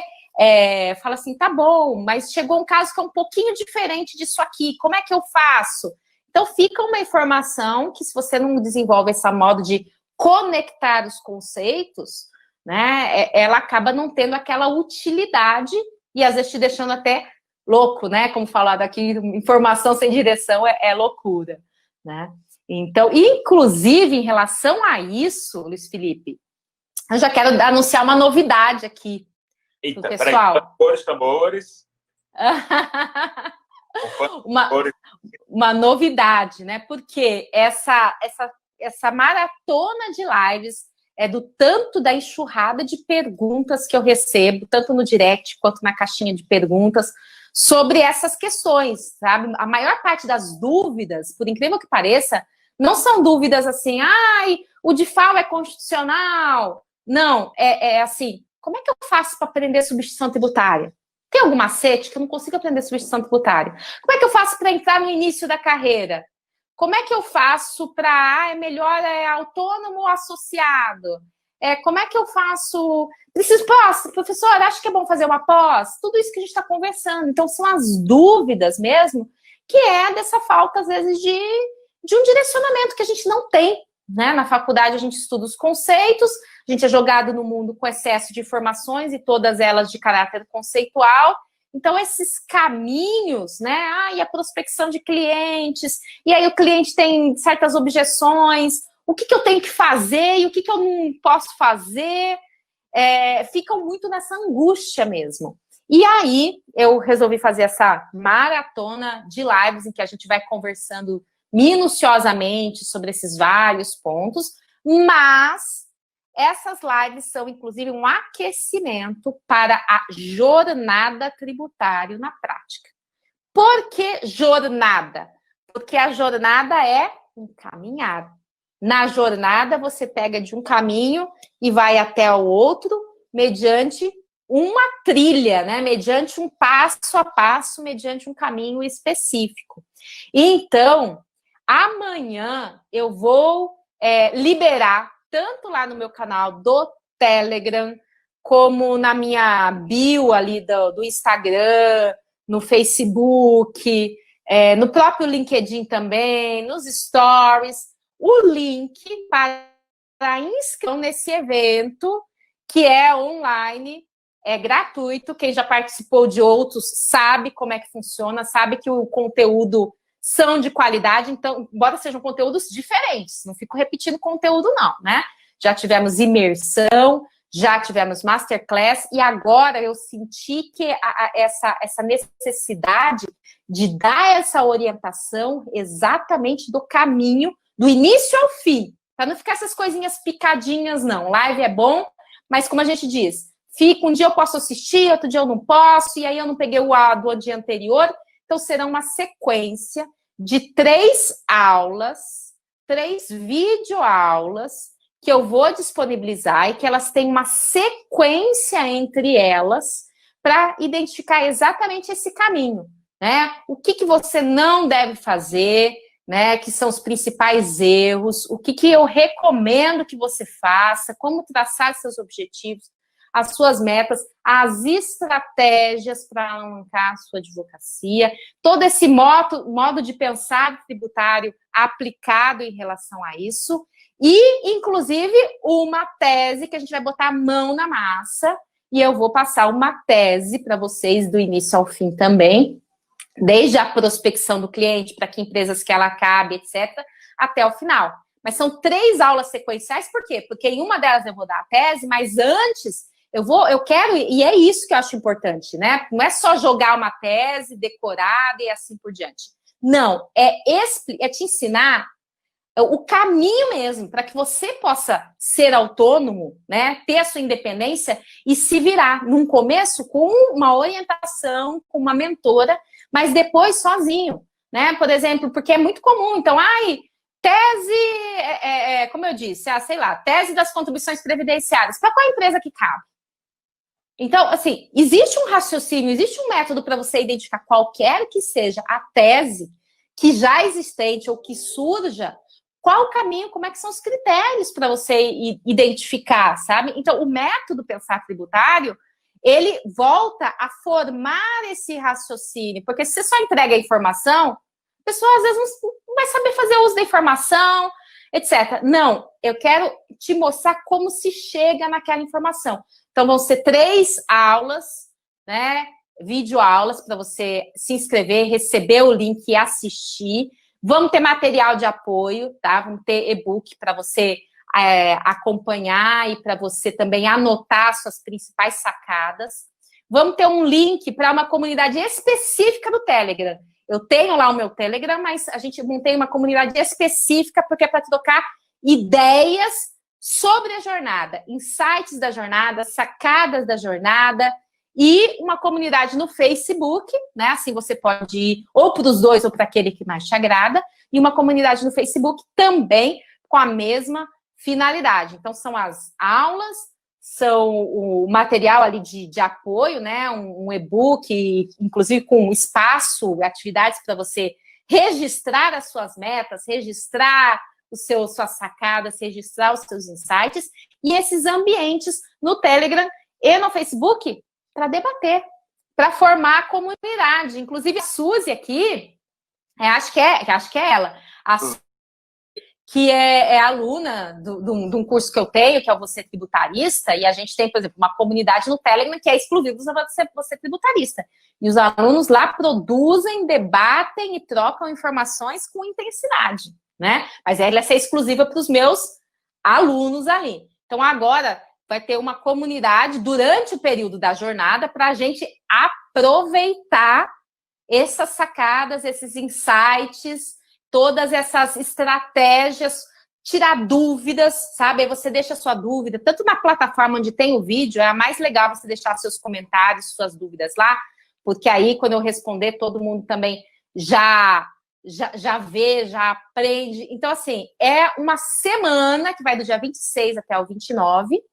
fala assim, tá bom, mas chegou um caso que é um pouquinho diferente disso aqui, como é que eu faço? Então, fica uma informação que, se você não desenvolve esse modo de conectar os conceitos, né, ela acaba não tendo aquela utilidade e, às vezes, te deixando até louco, né? Como falado aqui, informação sem direção é loucura, né? Então, inclusive, em relação a isso, Luiz Felipe, eu já quero anunciar uma novidade aqui. Eita, pessoal. Tambores. uma novidade, né? Porque essa maratona de lives é do tanto da enxurrada de perguntas que eu recebo, tanto no direct quanto na caixinha de perguntas, sobre essas questões, sabe? A maior parte das dúvidas, por incrível que pareça, não são dúvidas assim, o DIFAL é constitucional. Não, é assim, como é que eu faço para aprender substituição tributária? Tem algum macete que eu não consigo aprender sobre gestão tributária? Como é que eu faço para entrar no início da carreira? Como é que eu faço para, melhor autônomo ou associado? Como é que eu faço? Preciso pós, professor, acho que é bom fazer uma pós? Tudo isso que a gente está conversando. Então, são as dúvidas mesmo, que é dessa falta, às vezes, de um direcionamento que a gente não tem, né? Na faculdade, a gente estuda os conceitos, a gente é jogado no mundo com excesso de informações e todas elas de caráter conceitual. Então, esses caminhos, né? E a prospecção de clientes, e aí o cliente tem certas objeções, o que eu tenho que fazer e o que eu não posso fazer, ficam muito nessa angústia mesmo. E aí, eu resolvi fazer essa maratona de lives em que a gente vai conversando minuciosamente sobre esses vários pontos, mas essas lives são, inclusive, um aquecimento para a jornada tributária na prática. Por que jornada? Porque a jornada é um caminhar. Na jornada, você pega de um caminho e vai até o outro, mediante uma trilha, né? Mediante um passo a passo, mediante um caminho específico. Então, amanhã eu vou liberar, tanto lá no meu canal do Telegram, como na minha bio ali do Instagram, no Facebook, no próprio LinkedIn também, nos stories, o link para inscrição nesse evento, que é online, é gratuito. Quem já participou de outros sabe como é que funciona, sabe que o conteúdo são de qualidade, então, embora sejam conteúdos diferentes, não fico repetindo conteúdo não, né? Já tivemos imersão, já tivemos masterclass, e agora eu senti que essa necessidade de dar essa orientação exatamente do caminho, do início ao fim, para não ficar essas coisinhas picadinhas, não. Live é bom, mas como a gente diz, um dia eu posso assistir, outro dia eu não posso, e aí eu não peguei o do dia anterior. Então, será uma sequência de 3 aulas, 3 videoaulas, que eu vou disponibilizar e que elas têm uma sequência entre elas para identificar exatamente esse caminho, né? O que você não deve fazer, né? Que são os principais erros, o que eu recomendo que você faça, como traçar seus objetivos, as suas metas, as estratégias para alavancar a sua advocacia, todo esse modo de pensar tributário aplicado em relação a isso, e, inclusive, uma tese que a gente vai botar a mão na massa, e eu vou passar uma tese para vocês do início ao fim também, desde a prospecção do cliente, para que empresas que ela cabe, etc., até o final. Mas são 3 aulas sequenciais, por quê? Porque em uma delas eu vou dar a tese, mas antes eu quero, e é isso que eu acho importante, né? Não é só jogar uma tese decorada e assim por diante. Não, é te ensinar o caminho mesmo, para que você possa ser autônomo, né? Ter a sua independência e se virar, num começo, com uma orientação, com uma mentora, mas depois sozinho, né? Por exemplo, porque é muito comum, então, tese, como eu disse, sei lá, tese das contribuições previdenciárias, para qual empresa que cabe? Então, assim, existe um raciocínio, existe um método para você identificar qualquer que seja a tese que já existente ou que surja, qual o caminho, como é que são os critérios para você identificar, sabe? Então, o método pensar tributário, ele volta a formar esse raciocínio, porque se você só entrega a informação, a pessoa às vezes não vai saber fazer uso da informação, etc. Não, eu quero te mostrar como se chega naquela informação. Então, vão ser 3 aulas, né? Videoaulas para você se inscrever, receber o link e assistir. Vamos ter material de apoio, tá? Vamos ter e-book para você acompanhar e para você também anotar suas principais sacadas. Vamos ter um link para uma comunidade específica do Telegram. Eu tenho lá o meu Telegram, mas a gente montei uma comunidade específica porque é para trocar ideias sobre a jornada, insights da jornada, sacadas da jornada, e uma comunidade no Facebook, né? Assim você pode ir ou para os dois ou para aquele que mais te agrada, e uma comunidade no Facebook também com a mesma finalidade. Então, são as aulas, são o material ali de apoio, né? Um e-book, inclusive com espaço, atividades para você registrar as suas metas, registrar suas sacadas, registrar os seus insights, e esses ambientes no Telegram e no Facebook para debater, para formar a comunidade. Inclusive, a Suzy aqui, acho que é ela, a Suzy, que é aluna de um curso que eu tenho, que é o Você Tributarista, e a gente tem, por exemplo, uma comunidade no Telegram que é exclusiva do Você Tributarista. E os alunos lá produzem, debatem e trocam informações com intensidade, né? Mas ela é exclusiva para os meus alunos ali. Então, agora vai ter uma comunidade durante o período da jornada para a gente aproveitar essas sacadas, esses insights, todas essas estratégias, tirar dúvidas, sabe? Aí você deixa a sua dúvida, tanto na plataforma onde tem o vídeo, é a mais legal você deixar seus comentários, suas dúvidas lá, porque aí, quando eu responder, todo mundo também já vê, já aprende. Então, assim, é uma semana que vai do dia 26 até o 29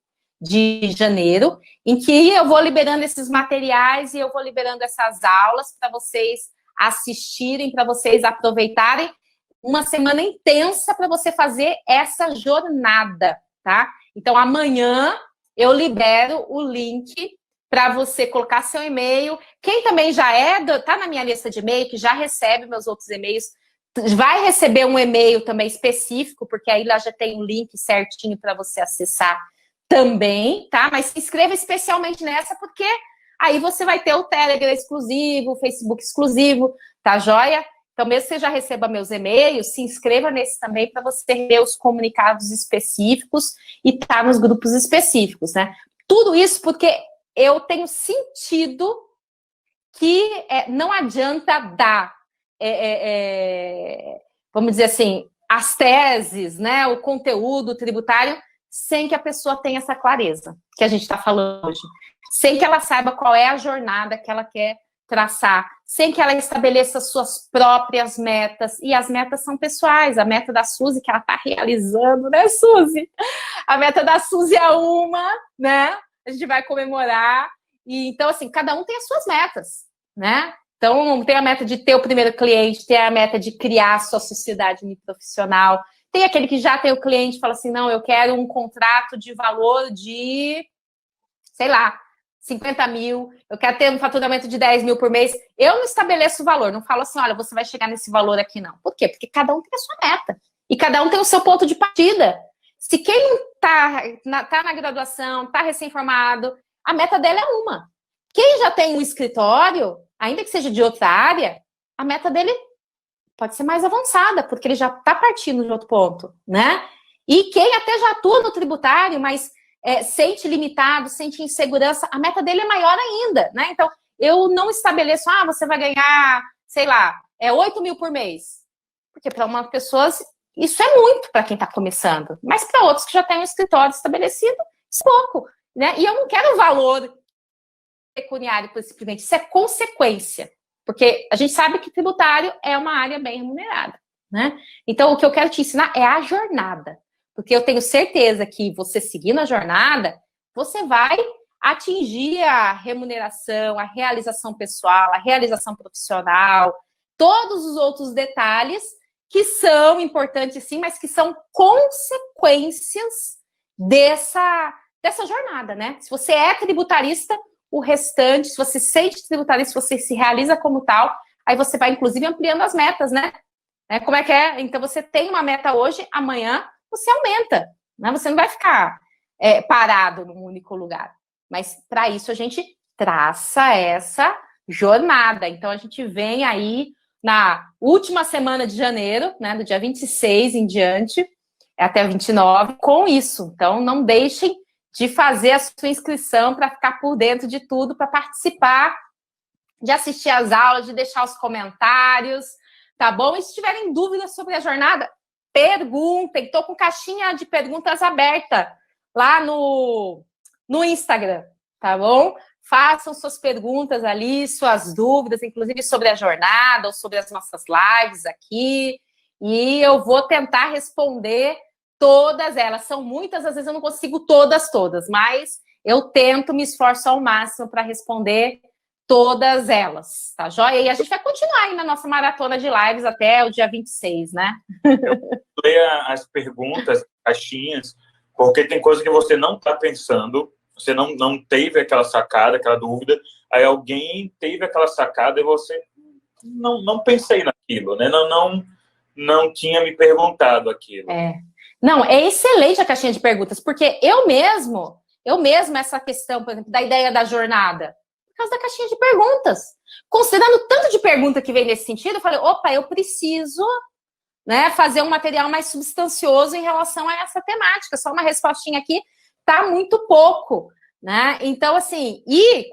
de janeiro, em que eu vou liberando esses materiais e eu vou liberando essas aulas para vocês assistirem, para vocês aproveitarem. Uma semana intensa para você fazer essa jornada, tá? Então, amanhã eu libero o link para você colocar seu e-mail. Quem também já tá na minha lista de e-mail, que já recebe meus outros e-mails, vai receber um e-mail também específico, porque aí lá já tem um link certinho para você acessar também, tá? Mas se inscreva especialmente nessa, porque aí você vai ter o Telegram exclusivo, o Facebook exclusivo, tá joia? Então, mesmo que você já receba meus e-mails, se inscreva nesse também para você ver os comunicados específicos e estar nos grupos específicos, né? Tudo isso porque eu tenho sentido que não adianta dar, vamos dizer assim, as teses, né, o conteúdo tributário, sem que a pessoa tenha essa clareza que a gente está falando hoje, sem que ela saiba qual é a jornada que ela quer traçar, sem que ela estabeleça suas próprias metas, e as metas são pessoais. A meta da Suzy, que ela está realizando, né, Suzy? A meta da Suzy é uma, né? A gente vai comemorar, e então, assim, cada um tem as suas metas, né? Então, tem a meta de ter o primeiro cliente, tem a meta de criar a sua sociedade profissional, tem aquele que já tem o cliente e fala assim, não, eu quero um contrato de valor de, sei lá, 50 mil, eu quero ter um faturamento de 10 mil por mês. Eu não estabeleço o valor, não falo assim, olha, você vai chegar nesse valor aqui, não. Por quê? Porque cada um tem a sua meta. E cada um tem o seu ponto de partida. Se quem não tá na graduação, tá recém-formado, a meta dele é uma. Quem já tem um escritório, ainda que seja de outra área, a meta dele pode ser mais avançada, porque ele já está partindo de outro ponto, né? E quem até já atua no tributário, mas sente limitado, sente insegurança, a meta dele é maior ainda, né? Então, eu não estabeleço, você vai ganhar, sei lá, 8 mil por mês. Porque para uma pessoa, isso é muito para quem está começando. Mas para outros que já têm um escritório estabelecido, isso é pouco, né? E eu não quero valor pecuniário por esse cliente, isso é consequência. Porque a gente sabe que tributário é uma área bem remunerada, né? Então, o que eu quero te ensinar é a jornada. Porque eu tenho certeza que você seguindo a jornada, você vai atingir a remuneração, a realização pessoal, a realização profissional, todos os outros detalhes que são importantes sim, mas que são consequências dessa jornada, né? Se você é tributarista, o restante, se você se sente tributarista, se você se realiza como tal, aí você vai, inclusive, ampliando as metas, né? Como é que é? Então, você tem uma meta hoje, amanhã você aumenta, né? Você não vai ficar parado num único lugar. Mas, para isso, a gente traça essa jornada. Então, a gente vem aí na última semana de janeiro, né? Do dia 26 em diante, até 29, com isso. Então, não deixem de fazer a sua inscrição para ficar por dentro de tudo, para participar, de assistir às aulas, de deixar os comentários, tá bom? E se tiverem dúvidas sobre a jornada, perguntem. Estou com caixinha de perguntas aberta lá no Instagram, tá bom? Façam suas perguntas ali, suas dúvidas, inclusive sobre a jornada ou sobre as nossas lives aqui, e eu vou tentar responder Todas elas, são muitas, às vezes eu não consigo todas, mas eu tento, me esforço ao máximo para responder todas elas, tá joia? E a gente vai continuar aí na nossa maratona de lives até o dia 26, né? Leia as perguntas, caixinhas, porque tem coisa que você não está pensando, você não teve aquela sacada, aquela dúvida, aí alguém teve aquela sacada e você não pensei naquilo, né? Não tinha me perguntado aquilo. Não, é excelente a caixinha de perguntas, porque eu mesmo, essa questão, por exemplo, da ideia da jornada, por causa da caixinha de perguntas. Considerando o tanto de pergunta que vem nesse sentido, eu falei, opa, eu preciso, né, fazer um material mais substancioso em relação a essa temática. Só uma respostinha aqui tá muito pouco, né? Então, assim, e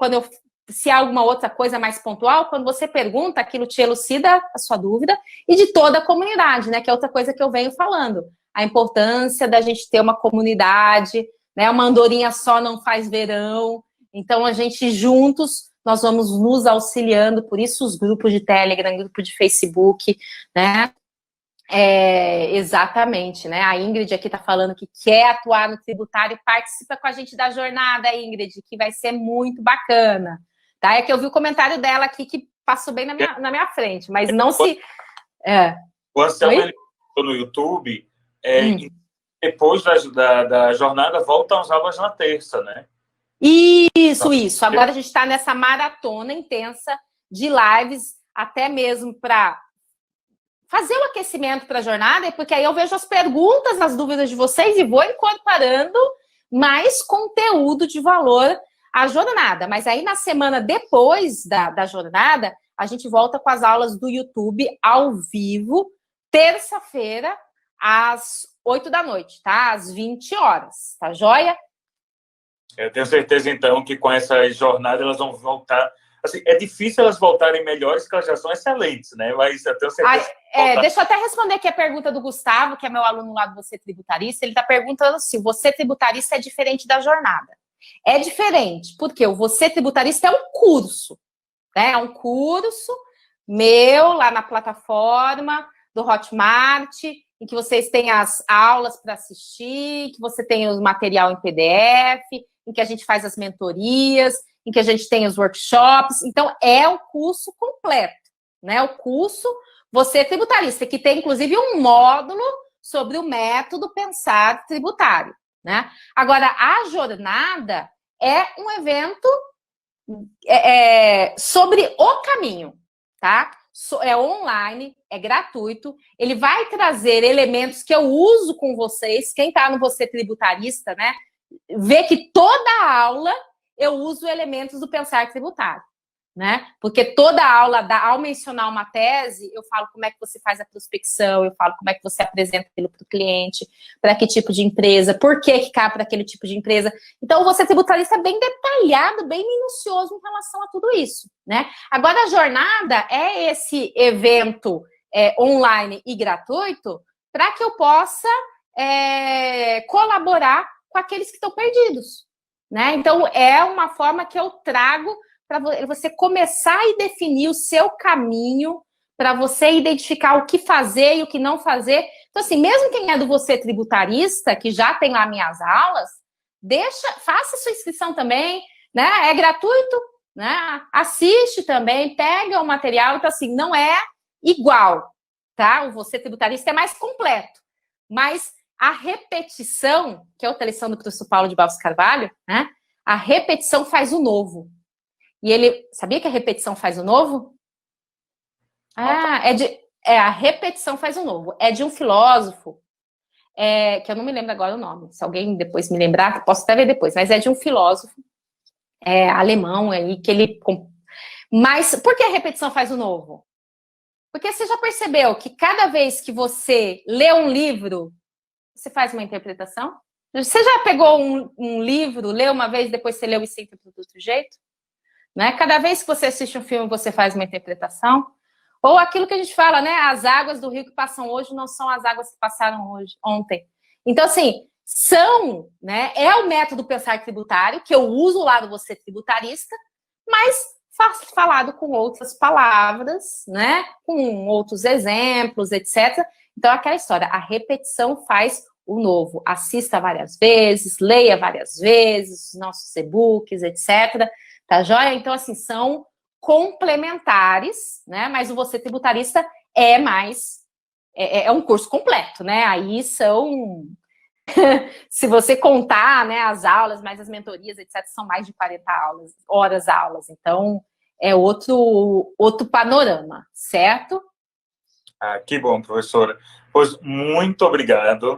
se há alguma outra coisa mais pontual, quando você pergunta, aquilo te elucida a sua dúvida, e de toda a comunidade, né? Que é outra coisa que eu venho falando. A importância da gente ter uma comunidade, né? Uma andorinha só não faz verão. Então, a gente juntos, nós vamos nos auxiliando, por isso os grupos de Telegram, grupo de Facebook, né? Exatamente, né? A Ingrid aqui está falando que quer atuar no tributário, participa com a gente da jornada, Ingrid, que vai ser muito bacana. Tá? É que eu vi o comentário dela aqui que passou bem na minha frente, mas não se... O Anselmo no YouTube, depois da jornada, voltam as aulas na terça, né? Isso. Agora a gente está nessa maratona intensa de lives, até mesmo para fazer o aquecimento para a jornada, porque aí eu vejo as perguntas, as dúvidas de vocês e vou incorporando mais conteúdo de valor à jornada. Mas aí na semana depois da jornada, a gente volta com as aulas do YouTube ao vivo, terça-feira, às 8 da noite, tá? Às 20 horas, tá joia? Eu tenho certeza, então, que com essa jornada elas vão voltar... Assim, é difícil elas voltarem melhores, porque elas já são excelentes, né? Mas eu tenho certeza... Deixa eu até responder aqui a pergunta do Gustavo, que é meu aluno lá do Você Tributarista. Ele está perguntando se Você Tributarista é diferente da jornada. É diferente, porque o Você Tributarista é um curso, né? É um curso meu lá na plataforma do Hotmart, em que vocês têm as aulas para assistir, que você tem o material em PDF, em que a gente faz as mentorias, em que a gente tem os workshops. Então, é o curso completo, né? O curso Você Tributarista, que tem, inclusive, um módulo sobre o método pensar tributário, né? Agora, a jornada é um evento sobre o caminho, tá? É online, é gratuito, ele vai trazer elementos que eu uso com vocês. Quem está no Você Tributarista, né, vê que toda a aula eu uso elementos do pensar tributário, né? Porque toda aula, ao mencionar uma tese, eu falo como é que você faz a prospecção, eu falo como é que você apresenta aquilo para o cliente, para que tipo de empresa, por que cabe para aquele tipo de empresa. Então, o Você Tributarista é bem detalhado, bem minucioso em relação a tudo isso, né? Agora, a jornada é esse evento online e gratuito para que eu possa colaborar com aqueles que estão perdidos, né? Então, é uma forma que eu trago para você começar e definir o seu caminho, para você identificar o que fazer e o que não fazer. Então, assim, mesmo quem é do Você Tributarista, que já tem lá minhas aulas, faça sua inscrição também, né? É gratuito, né? Assiste também, pega o material. Então, assim, não é igual, tá? O Você Tributarista é mais completo, mas a repetição, que é outra lição do professor Paulo de Barros Carvalho, né? A repetição faz o novo. E ele... Sabia que a repetição faz o novo? A repetição faz o novo. É de um filósofo, que eu não me lembro agora o nome. Se alguém depois me lembrar, posso até ver depois. Mas é de um filósofo alemão aí, que ele... Mas por que a repetição faz o novo? Porque você já percebeu que cada vez que você lê um livro, você faz uma interpretação? Você já pegou um livro, leu uma vez, depois você leu e se interpreta de outro jeito? Né? Cada vez que você assiste um filme, você faz uma interpretação. Ou aquilo que a gente fala, né? As águas do rio que passam hoje não são as águas que passaram ontem. Então, assim, né? É o método pensar tributário, que eu uso lá do Você Tributarista, mas falado com outras palavras, né? Com outros exemplos, etc. Então, aquela história, a repetição faz o novo, assista várias vezes, leia várias vezes, nossos e-books, etc. Tá joia? Então, assim, são complementares, né? Mas o Você Tributarista é mais... É um curso completo, né? Aí são... Se você contar, né, as aulas, mais as mentorias, etc., são mais de 40 horas. Então, é outro panorama, certo? Ah, que bom, professora. Pois muito obrigado.